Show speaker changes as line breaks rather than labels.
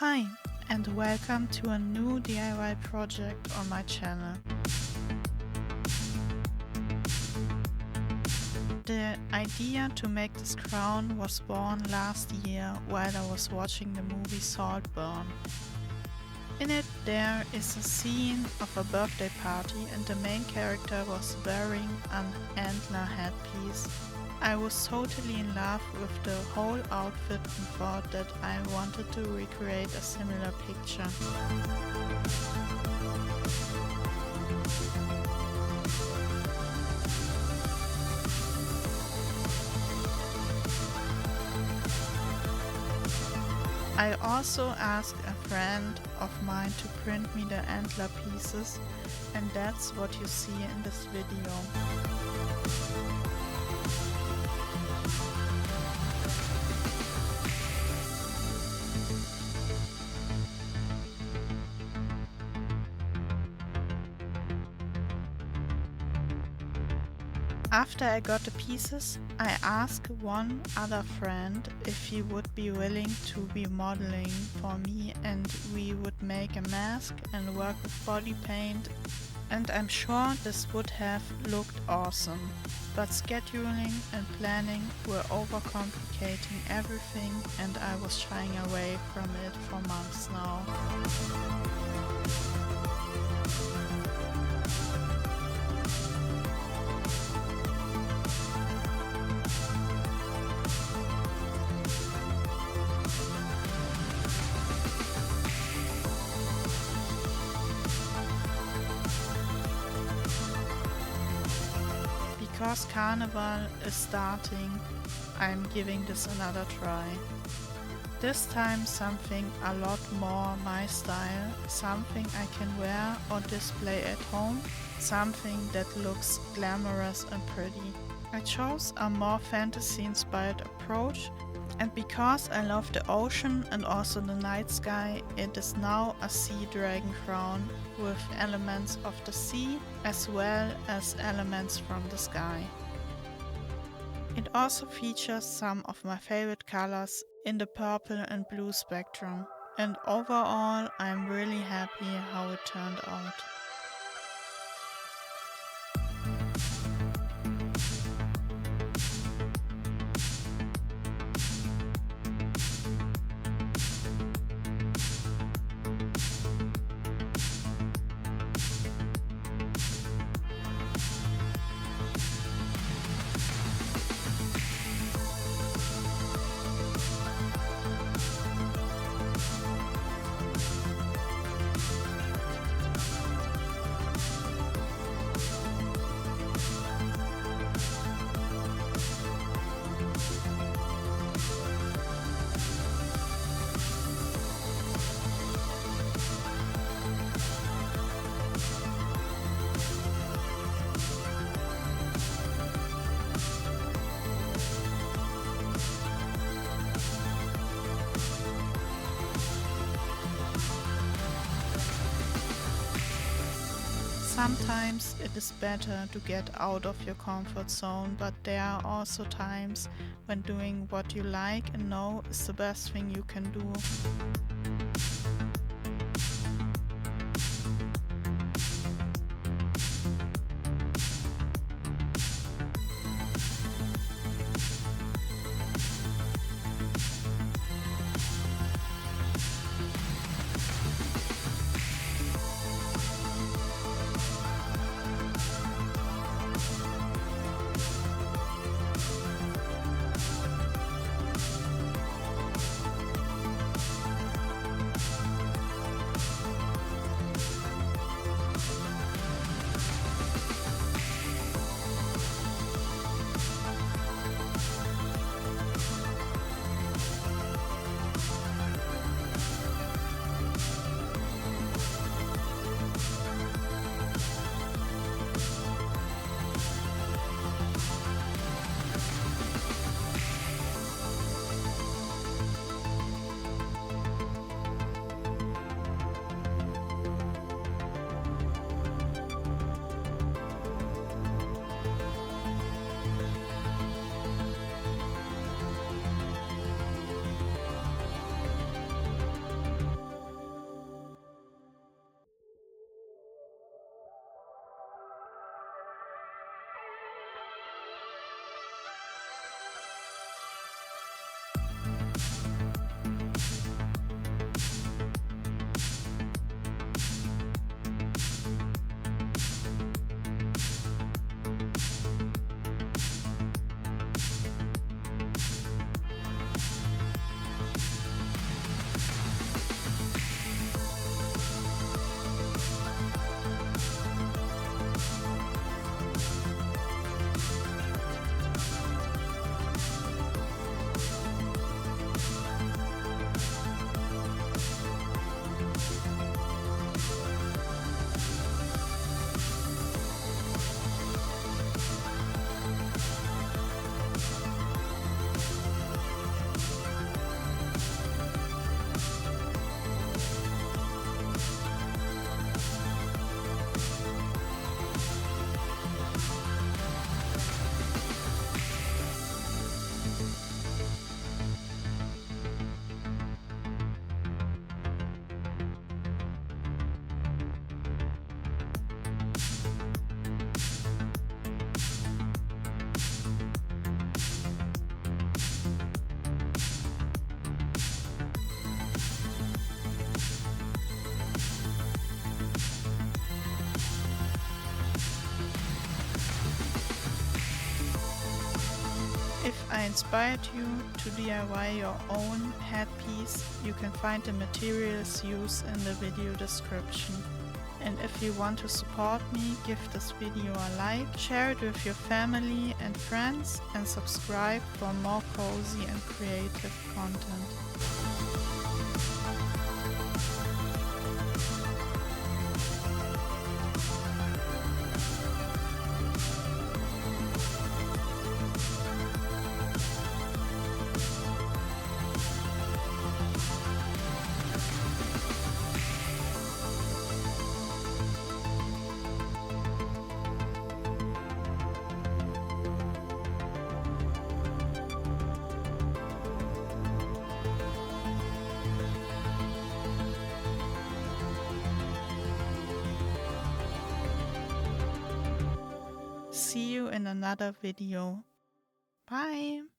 Hi, and welcome to a new DIY project on my channel. The idea to make this crown was born last year while I was watching the movie Saltburn. In it there is a scene of a birthday party and the main character was wearing an antler headpiece. I was totally in love with the whole outfit and thought that I wanted to recreate a similar picture. I also asked a friend of mine to print me the antler pieces, and that's what you see in this video. After I got the pieces, I asked one other friend if he would be willing to be modeling for me and we would make a mask and work with body paint, and I'm sure this would have looked awesome. But scheduling and planning were overcomplicating everything and I was shying away from it for months now. Because Carnival is starting, I'm giving this another try. This time something a lot more my style, something I can wear or display at home, something that looks glamorous and pretty. I chose a more fantasy-inspired approach, and because I love the ocean and also the night sky, it is now a sea dragon crown with elements of the sea as well as elements from the sky. It also features some of my favorite colors in the purple and blue spectrum, and overall I'm really happy how it turned out. Sometimes it is better to get out of your comfort zone, but there are also times when doing what you like and know is the best thing you can do. I inspired you to DIY your own headpiece, you can find the materials used in the video description. And if you want to support me, give this video a like, share it with your family and friends, and subscribe for more cozy and creative content. See you in another video. Bye!